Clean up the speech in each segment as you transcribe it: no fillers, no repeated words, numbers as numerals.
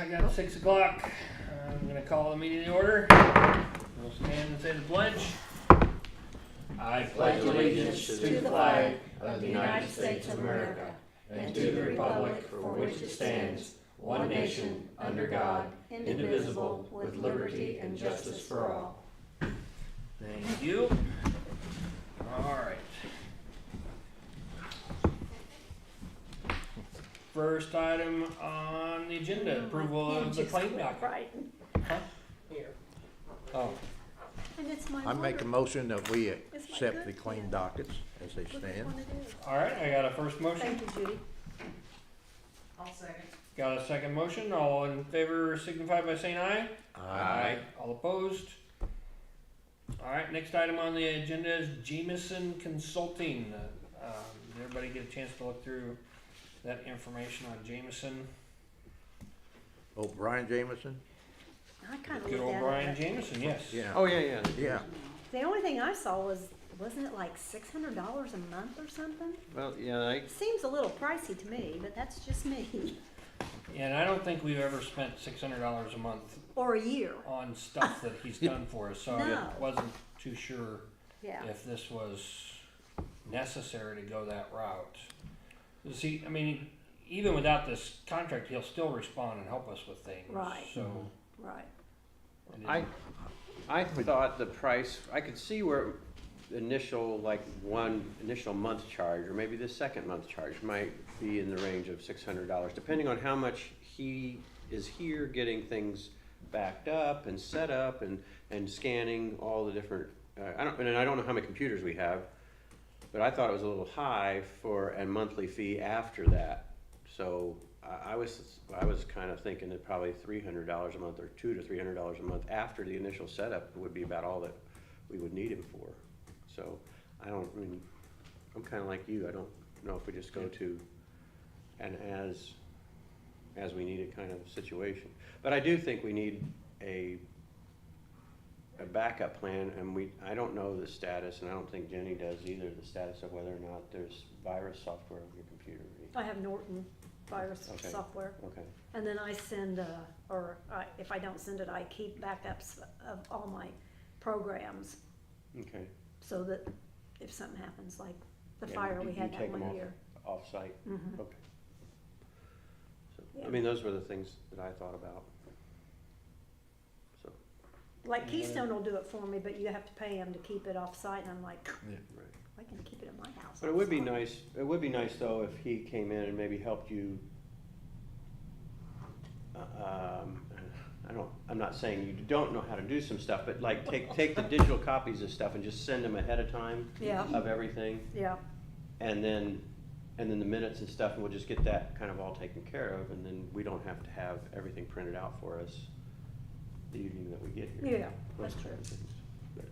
I got 6 o'clock. I'm gonna call the meeting to order. We'll stand and say the pledge. I pledge allegiance to the flag of the United States of America and to the republic for which it stands, one nation, under God, indivisible, with liberty and justice for all. Thank you. All right. First item on the agenda, approval of the claim docket. Huh? Here. Oh, And it's my I make a water. motion that we It's my accept the good claim pen. dockets as they Look at stand. what it is. all right, I got a first motion, Thank you, Judy. I'll second. got a second motion, all in favor signify by saying aye. All opposed? All right, next item on the agenda is Jameson Consulting. Did everybody get a chance to look through that information on Jameson? Oh, Brian Jameson? I kind of Good looked old at Brian it. Jameson, yes. Yeah. Oh, yeah. Yeah. The only thing I saw wasn't it like $600 a month or something? Well, yeah, Seems a little pricey to me, but that's just me. And I don't think we've ever spent $600 a month Or a year. on stuff that he's done for us, so I No. wasn't too sure Yeah. if this was necessary to go that route. You see, I mean, even without this contract, he'll still respond and help us with things. Right. So, Right. I thought the price, I could see where initial month charge, or maybe the second month charge might be in the range of $600, depending on how much he is here getting things backed up and set up and scanning all the different, I don't know how many computers we have, but I thought it was a little high for a monthly fee after that. So I was kind of thinking that probably $300 a month or $200 to $300 a month after the initial setup would be about all that we would need him for. So I'm kind of like you. I don't know if we just go to an as we need it kind of situation. But I do think we need a backup plan, and I don't know the status, and I don't think Jenny does either, the status of whether or not there's virus software on your computer. I have Norton virus Okay. software. Okay. And then I send, if I don't send it, I keep backups of all my programs Okay. so that if something happens, like the Yeah, fire, you- we you had take that them one off. year. Off-site. Mhm. Okay. So, Yeah. I mean, those were the things that I thought about. So, Like Keystone will do it for me, but you have to pay them to keep it off-site, and I'm like, right. I can keep it at my house. But it would be off-site. nice, though if he came in and maybe helped you, I'm not saying you don't know how to do some stuff, but like take the digital copies of stuff and just send them ahead of time Yeah. of everything. Yeah, And then the minutes and stuff, and we'll just get that kind of all taken care of, and then we don't have to have everything printed out for us the evening that we get here. yeah, Those that's kind true. of things. But,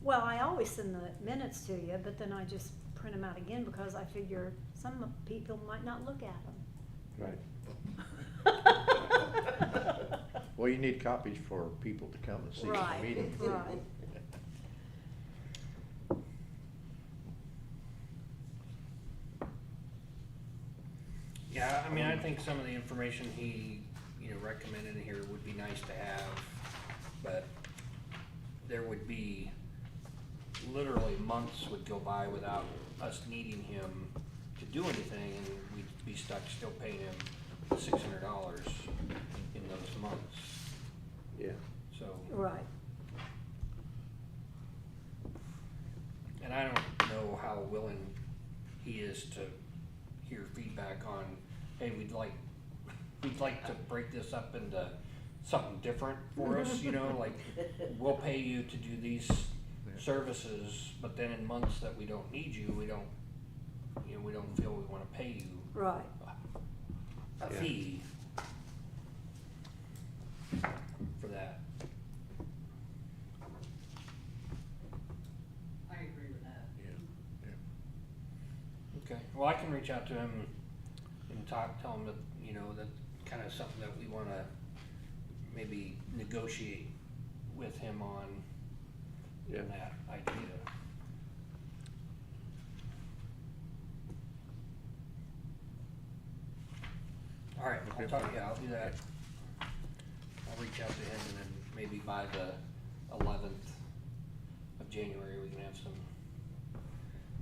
Well, I always send the minutes to you, but then I just print them out again because I figure some people might not look at them. right. Well, you need copies for people to come and see the Right, meeting. right. yeah, I mean, I think some of the information he, recommended here would be nice to have, but there would be literally months would go by without us needing him to do anything, and we'd be stuck still paying him $600 in those months, Yeah. so. Right. And I don't know how willing he is to hear feedback on, hey, we'd like to break this up into something different for us, like we'll pay you to do these services, but then in months that we don't need you, we don't feel we wanna pay you Right. a Yeah. fee for that. I agree with that. Okay, well, I can reach out to him and tell him that, that's kind of something that we wanna maybe negotiate with him on Yeah. that idea. All right, I'll talk, yeah, I'll do that. I'll reach out to him and then maybe by the 11th of January, we can have some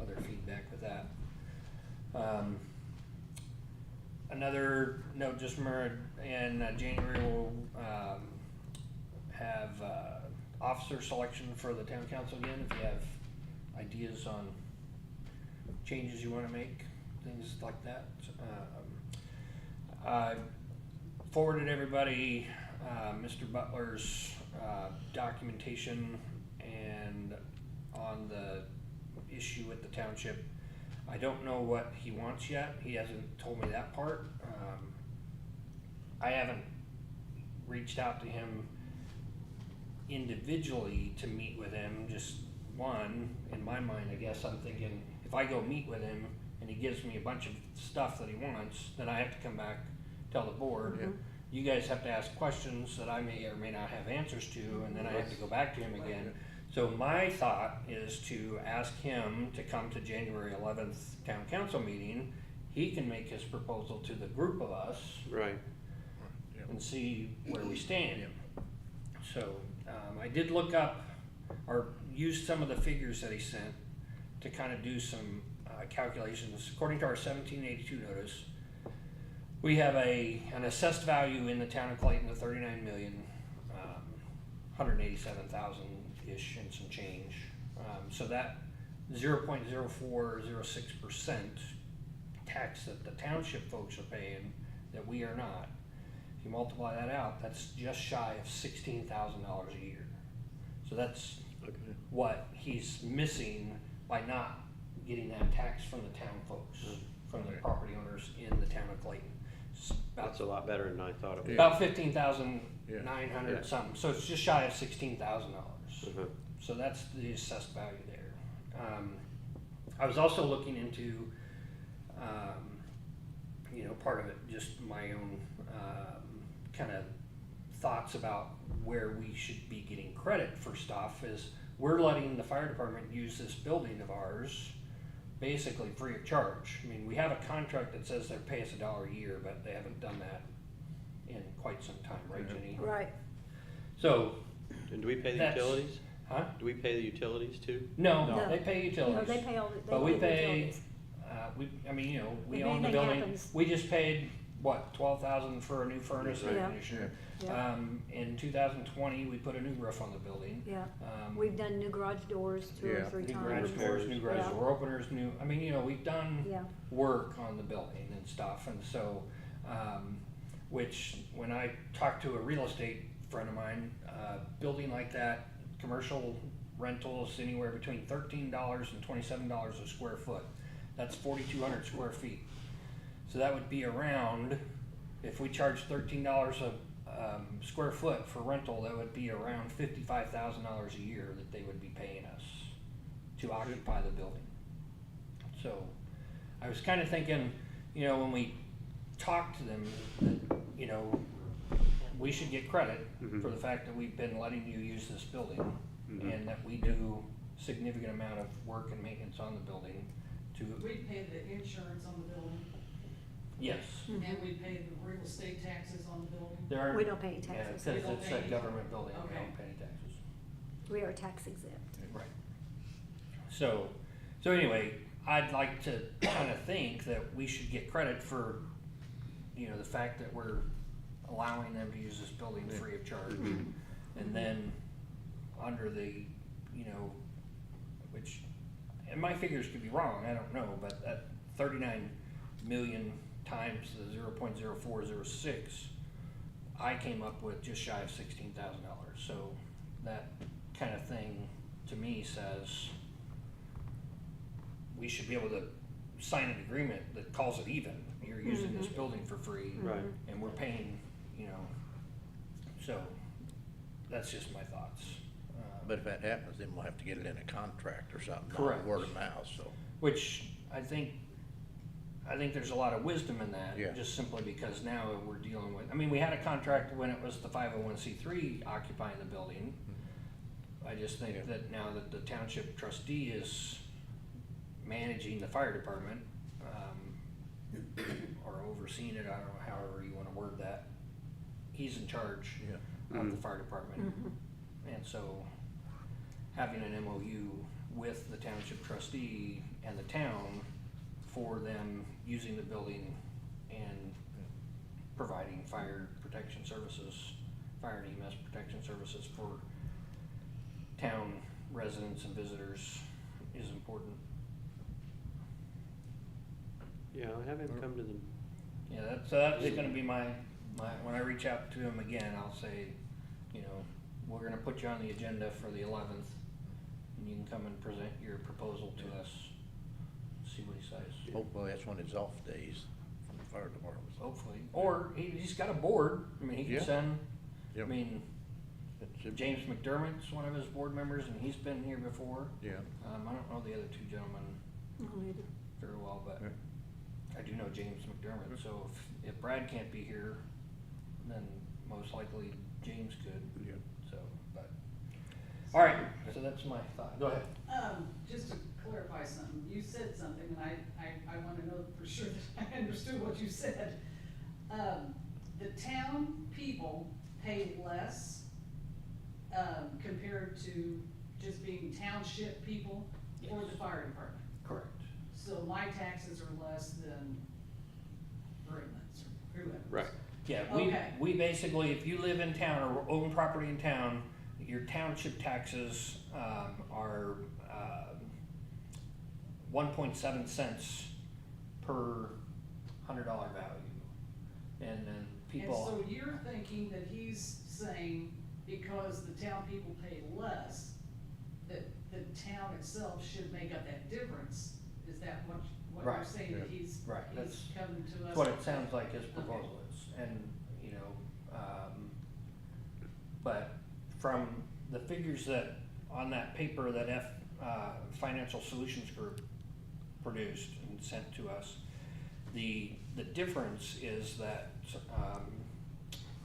other feedback with that. Another note, just remember, in January, we'll have officer selection for the town council again. If you have ideas on changes you wanna make, things like that. I forwarded everybody Mr. Butler's documentation and on the issue with the township. I don't know what he wants yet. He hasn't told me that part. I haven't reached out to him individually to meet with him. Just one, in my mind, I guess I'm thinking if I go meet with him and he gives me a bunch of stuff that he wants, then I have to come back, tell the board. Yeah. You guys have to ask questions that I may or may not have answers to, and then I have to go back to him again. So my thought is to ask him to come to January 11th town council meeting. He can make his proposal to the group of us Right. and see where we stand. So, I did look up or use some of the figures that he sent to kind of do some calculations. According to our 1782 notice, we have an assessed value in the town of Clayton of 39 million, 187,000-ish and some change. So that 0.0406% tax that the township folks are paying, that we are not, if you multiply that out, that's just shy of $16,000 a year. So that's what he's missing by not getting that tax from the town folks, from the property owners in the town of Clayton. It's That's a lot better than I thought it was. about 15,900 Yeah. something, so it's just shy of $16,000. Uh-huh. So that's the assessed value there. I was also looking into, part of it, just my own kind of thoughts about where we should be getting credit for stuff is we're letting the fire department use this building of ours basically free of charge. I mean, we have a contract that says they pay us $1 a year, but they haven't done that in quite some time, right, Jenny? Right. So, And do we pay the That's- utilities? huh? Do we pay the utilities too? No, No. they pay No, utilities. they pay all, the- But we they pay the pay, utilities. we If own the anything building. happens- We just paid, what, 12,000 for a new furnace and air Yeah. conditioner. Yeah, In 2020, we put a new roof on the building. yeah. Um, We've done new garage doors 2 or Yeah. 3 New times. garage doors, new garage Yeah. door openers, we've done Yeah, work on the building and stuff, and so, which, when I talked to a real estate friend of mine, building like that, commercial rentals anywhere between $13 and $27 a square foot. That's 4,200 square feet. So that would be around, if we charge $13 a square foot for rental, that would be around $55,000 a year that they would be paying us to occupy the building. So I was kind of thinking, when we talk to them, that, we should get credit Mhm. for the fact that we've been letting you use this building Mhm. and that we do significant amount of work and maintenance on the building to, We pay the insurance on the building, yes. Mhm. and we pay the real estate taxes on the building. There are, We don't pay any yeah, taxes. because We don't it's pay a any- government building, we Okay. don't pay any taxes. We are tax exempt. Right. So anyway, I'd like to kind of think that we should get credit for, the fact that we're allowing them to use this building free of charge. Mhm. And then under the, which, and my figures could be wrong, I don't know, but at 39 million times the 0.0406, I came up with just shy of $16,000. So that kind of thing to me says we should be able to sign an agreement that calls it even. You're using this building for free. Right. And we're paying, so that's just my thoughts. But if that happens, then we'll have to get it in a contract or something, Correct. not word of mouth, so. Which I think there's a lot of wisdom in that, Yeah. just simply because now we're dealing with, we had a contract when it was the 501c3 occupying the building. I just think Yeah. that now that the township trustee is managing the fire department, or overseeing it, I don't know, however you wanna word that. He's in charge Yeah. of the fire department. And so having an MOU with the township trustee and the town for them using the building and providing fire protection services, fire and EMS protection services for town residents and visitors is important. Yeah, I'll have him come to the, Yeah, that's gonna be my, when I reach out to him again, I'll say, you know, we're gonna put you on the agenda for the 11th, and you can come and present your proposal to us, see what he says. Hopefully that's one of his off days from the fire department. Hopefully, or he's got a board, I mean, he can Yeah. send, I Yeah. mean, It should- James McDermott's one of his board members, and he's been here before. Yeah. I don't know the other two gentlemen very well, but Yeah. I do know James McDermott, so if Brad can't be here, then most likely James could, Yeah. so, but. All right, so that's my thought, go ahead. Just to clarify something, you said something, and I wanna know for sure that I understood what you said. The town people pay less, compared to just being township people for the Yes. fire department. Correct. So my taxes are less than Braden's or whoever's. right, Yeah, Okay. we basically, if you live in town or own property in town, your township taxes, are, 1.7 cents per $100 value. And then people. And so you're thinking that he's saying because the town people pay less, that the town itself should make up that difference? Is that what you're Right. saying, that Yeah. he's, Right, he's that's coming to us? That's what it sounds like his proposal is, and, you know, but from the figures that, on that paper that Financial Solutions Group produced and sent to us, the difference is that,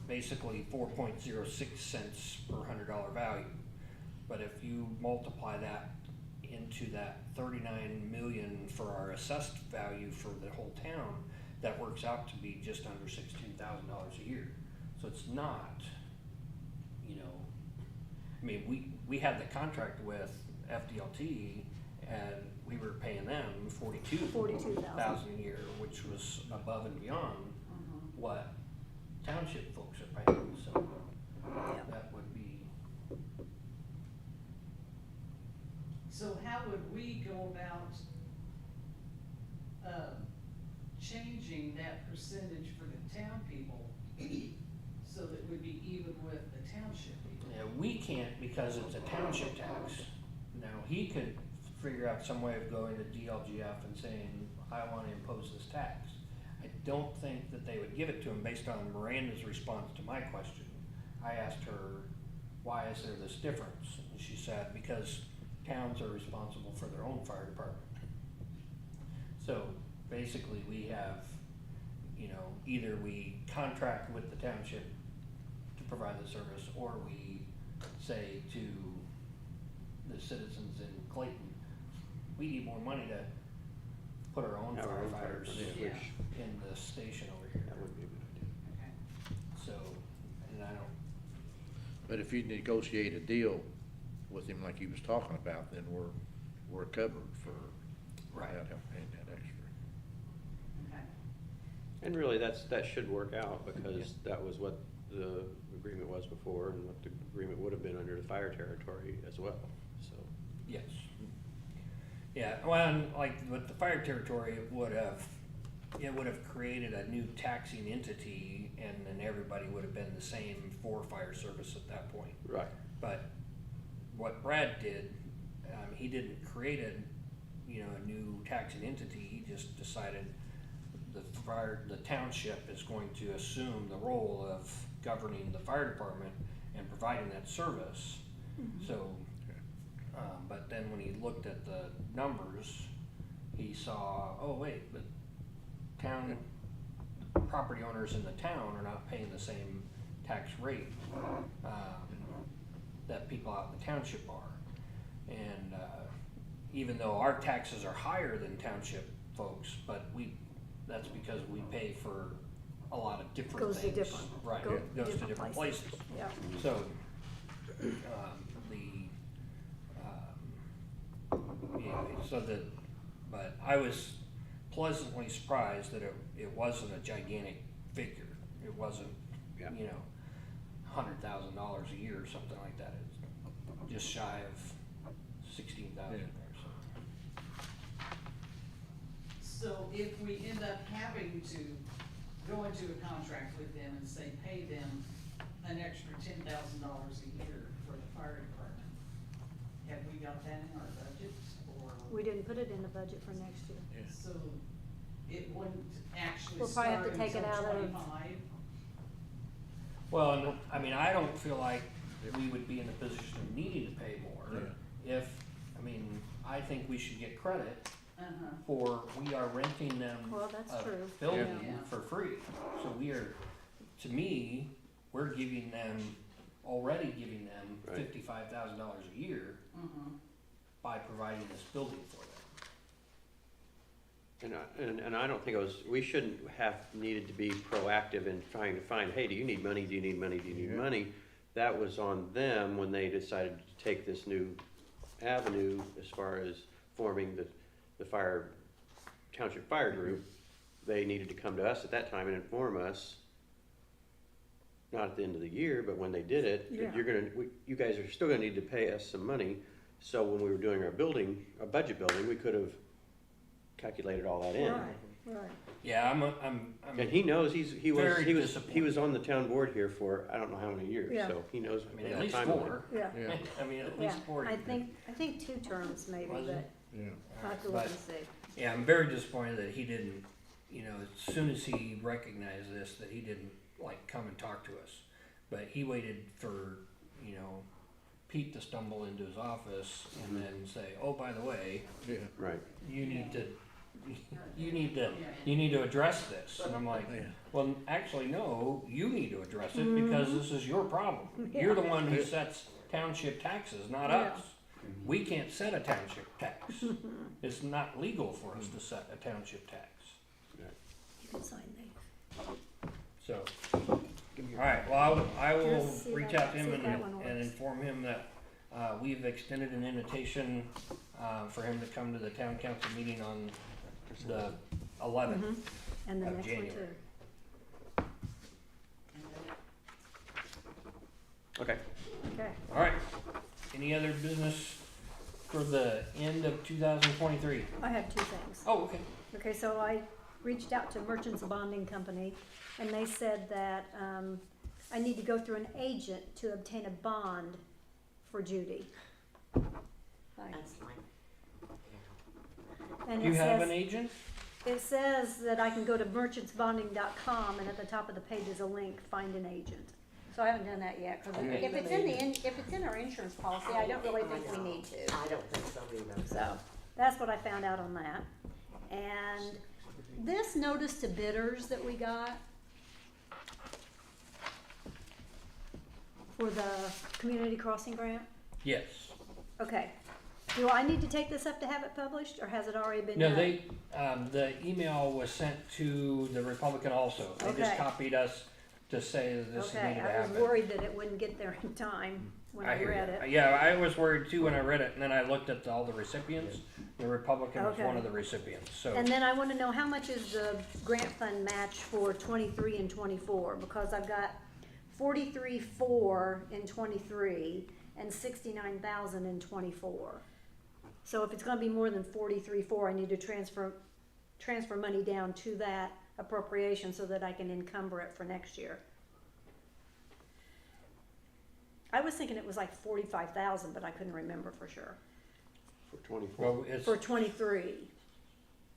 basically 4.06 cents per $100 value. But if you multiply that into that 39 million for our assessed value for the whole town, that works out to be just under $16,000 a year. So it's not, you know, I mean, we had the contract with FDLT and we were paying them $42,000 a year, which was above and beyond Mhm. what township folks are paying, so that would be. So how would we go about, changing that percentage for the town people so that it would be even with the township people? Yeah, we can't because it's a township tax. Now, he could figure out some way of going to DLGF and saying, I wanna impose this tax. I don't think that they would give it to him based on Miranda's response to my question. I asked her, why is there this difference? And she said, because towns are responsible for their own fire department. So basically, we have, you know, either we contract with the township to provide the service, or we say to the citizens in Clayton, we need more money to put our own Have our own firefighters firefighters, Yeah. in the station over here. that would be a good idea. Okay. So, and I don't, But if you negotiate a deal with him like he was talking about, then we're covered for Right. that, paying that extra. Okay. And really, that should work out, because that was what the agreement was before, and what the agreement would have been under the fire territory as well, so. yes. Yeah, well, and like with the fire territory, it would have created a new taxing entity, and then everybody would have been the same for fire service at that point. Right. But what Brad did, he didn't create a new taxing entity, he just decided the township is going to assume the role of governing the fire department and providing that service. So, but then when he looked at the numbers, he saw, oh wait, the town property owners in the town are not paying the same tax rate that people out in the township are. And even though our taxes are higher than township folks, but we that's because we pay for a lot of different Goes to things. different- Right, go- it goes to different different places. places. Yeah. So, anyway, but I was pleasantly surprised that it wasn't a gigantic figure. It wasn't, Yeah. you know, $100,000 a year or something like that. It's just shy of 16,000 Yeah. or so. So if we end up having to go into a contract with them and say, pay them an extra $10,000 a year for the fire department, have we got that in our budget, or? We didn't put it in the budget for next year. Yeah. So it wouldn't actually We'll probably have start to take it until out of- 25? Well, and, I mean, I don't feel like we would be in a position of needing to pay more. I think we should get credit Uh-huh. for, we are renting them Well, that's a true. building Yeah. for free. So we are, to me, we're already giving them Right. $55,000 a year Mhm. by providing this building for them. And I don't think we shouldn't have needed to be proactive in trying to find, hey, do you need money, do you need money, do you need Yeah. money? That was on them when they decided to take this new avenue as far as forming the township fire group. They needed to come to us at that time and inform us, not at the end of the year, but when they did it, Yeah. that you guys are still gonna need to pay us some money. So when we were doing our budget building, we could have calculated all that in. Right. Yeah, I'm And he knows, he Very was disappointed. on the town board here for, I don't know how many years, Yeah. so he knows. I mean, what at that least timeline- 4. Yeah. Yeah. I mean, at Yeah, least 4. I think 2 terms maybe, Was but it? Yeah. I'll have to look But- and see. Yeah, I'm very disappointed that he didn't, as soon as he recognized this, that he didn't like come and talk to us. But he waited for, Pete to stumble into his office and then say, oh, by the way, Yeah. Right, you need to address this. And I'm like, Yeah. well, actually, no, you need to address it because this is your problem. You're the one who sets township taxes, not Yeah. us. We can't set a township tax. It's not legal for us to set a township tax. You can sign these. So, alright, well, I will Just see reach that- out to him see if that one and works. inform him that, we've extended an invitation, for him to come to the town council meeting on the 11th. Mhm. And the Of next one January. too. okay. Okay. Alright, any other business for the end of 2023? I have 2 things. Oh, okay. Okay, so I reached out to Merchants Bonding Company, and they said that I need to go through an agent to obtain a bond for Judy. That's fine. And You it have an says, agent? it says that I can go to merchantsbonding.com, and at the top of the page is a link, find an agent. So I haven't done that yet, because Okay. if it's in our insurance policy, I don't really think we need to. I don't think so either. So, that's what I found out on that. And this notice to bidders that we got for the community crossing grant, Yes. okay. Do I need to take this up to have it published, or has it already been No, done? the email was sent to the Republican also. They just Okay. copied us to say that this Okay, needed to I was happen. worried that it wouldn't get there in time when I hear read you. it. Yeah, I was worried too when I read it, and then I looked at all the recipients. The Republican was one Okay. of the recipients, so. And then I wanna know how much is the grant fund match for 23 and 24, because I've got 43,400 in 23 and 69,000 in 24. So if it's gonna be more than 43,400, I need to transfer money down to that appropriation so that I can encumber it for next year. I was thinking it was like 45,000, but I couldn't remember for sure. For 24. Well, it's, For 23,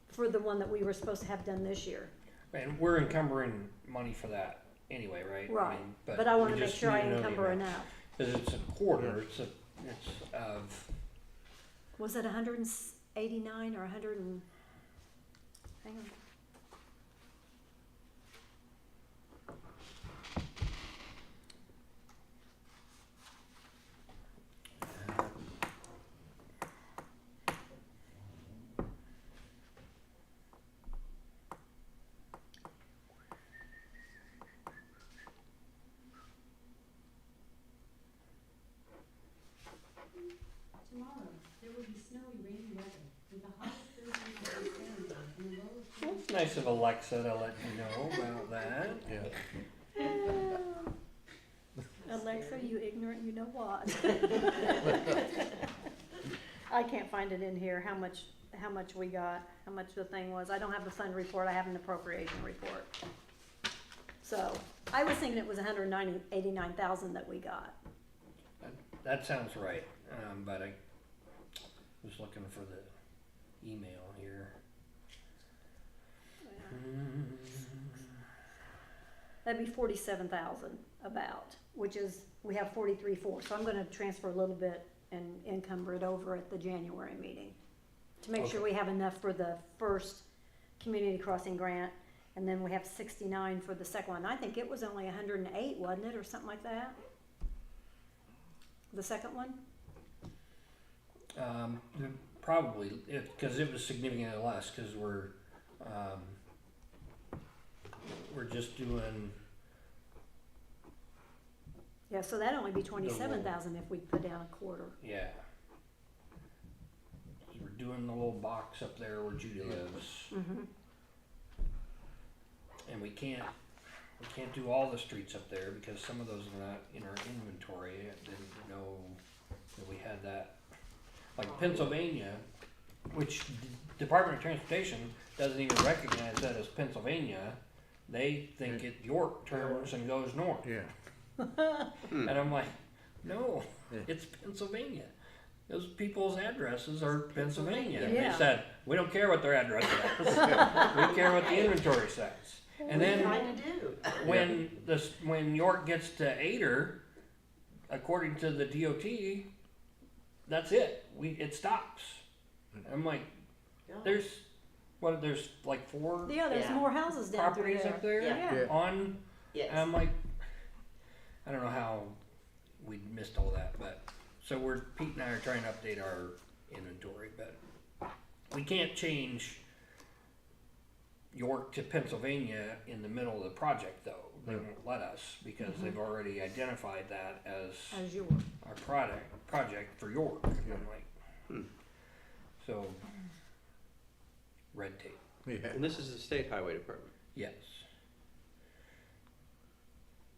for the one that we were supposed to have done this year. and we're encumbering money for that anyway, right? Right, mean, but I we wanna make just sure I need to know the encumber amount. enough. Cause it's a quarter, it's of, Was it 189 or 100 and, hang on. Tomorrow, there will be snowy, rainy weather, with the highest 30 degrees Fahrenheit and the lowest. Well, it's nice of Alexa to let you know about that. Yeah. Alexa, you ignorant, you know what? I can't find it in here, how much we got, how much the thing was. I don't have the fund report, I have an appropriation report. So, I was thinking it was 189,000 that we got. That sounds right, but I was looking for the email here. That'd be 47,000 about, which is, we have 43,400, so I'm gonna transfer a little bit and encumber it over at the January meeting. To make sure Okay. we have enough for the first community crossing grant, and then we have 69 for the second one. I think it was only 108, wasn't it, or something like that? The second one? Probably, because it was significantly less, because we're just doing, Yeah, so that'd only be 27,000 if we put down a quarter. yeah. We're doing the little box up there where Judy lives, Mm-hmm. and we can't do all the streets up there because some of those are not in our inventory. I didn't know that we had that. Like Pennsylvania, which Department of Transportation doesn't even recognize that as Pennsylvania. They think it York turns and goes north. Yeah. And I'm like, no, Yeah. it's Pennsylvania. Those people's addresses are Pennsylvania. And Yeah. they said, we don't care what their address is. We care what the inventory says. And then Trying to do. when York gets to Ader, according to the DOT, that's it. It stops. I'm like, there's like 4 Yeah, there's Yeah. more houses down through properties there. up there Yeah. Yeah. on. Yes. And I'm like, I don't know how we missed all that, but so Pete and I are trying to update our inventory, but we can't change York to Pennsylvania in the middle of the project, though. They won't let us because they've already identified that as As yours. our project for York. And I'm like, so red tape, Yeah. And this is the state highway department. yes.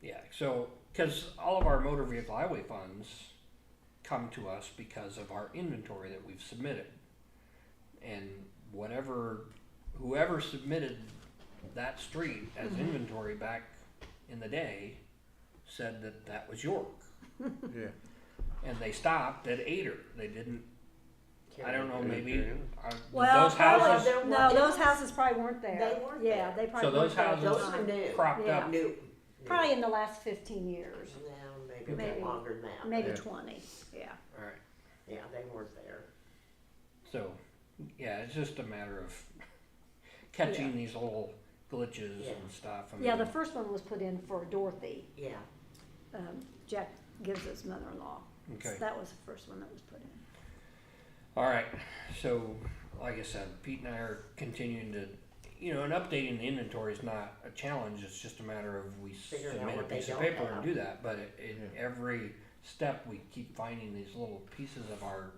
Yeah, so, because all of our motor vehicle highway funds come to us because of our inventory that we've submitted. And whoever submitted that street as inventory back in the day said that that was York. Yeah. And they stopped at Ader. They didn't, I don't know, maybe, Carry on. Well, those houses probably- No, those houses probably weren't there. They weren't Yeah, there. they probably So those weren't there at the houses- Those are time. new. cropped Yeah. up. New. Probably in the last 15 years, No, maybe a Maybe. bit longer than that. maybe Yeah. 20, yeah. All right. Yeah, they weren't there. So, yeah, it's just a matter of catching these little glitches Yeah. and stuff. Yeah, the first one was put in for Dorothy, Yeah. Jack Gibbs' mother-in-law. Okay. That was the first one that was put in. All right. So, like I said, Pete and I are continuing to, and updating the inventory is not a challenge. It's just a matter of we Figuring out submit a what they piece of don't paper and have. do that. But Yeah. every step we keep finding these little pieces of our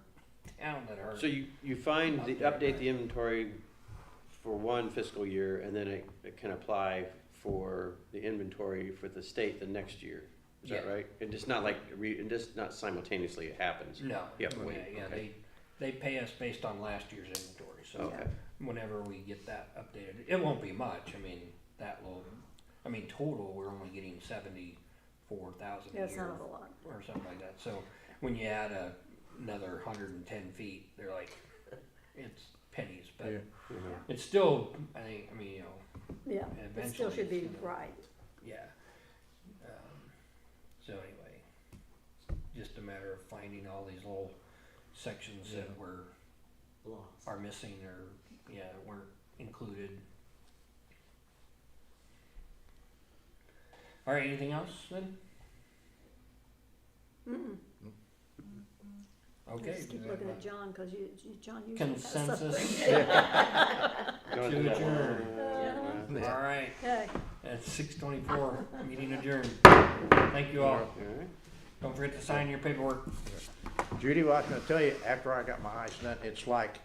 town that are. So you find update the inventory for one fiscal year, and then it can apply for the inventory for the state the next year. Is that Yeah. right? It just not like, it just not simultaneously it happens. No. You have to wait, Yeah, okay. they pay us based on last year's inventory. So Okay. whenever we get that updated, it won't be much. I mean, total we're only getting 74,000 Yeah, a it's year not a lot. or something like that. So when you add another 110 feet, they're like, it's pennies, but Yeah. Mhm. it's still. I think. Yeah, it still Eventually should be it's gonna- right. Yeah. So anyway, just a matter of finding all these little sections that Lost. are missing or weren't included. All right, anything else then? Mm-mm. Okay. Just keep do we looking have at John, cause John a usually has consensus. something. Going To that adjourn. one. All right, Okay. at 6:24, meeting adjourned. Thank you all. All right. Don't forget to sign your paperwork. Yeah. Judy, what I was gonna tell you, after I got my ice done, it's like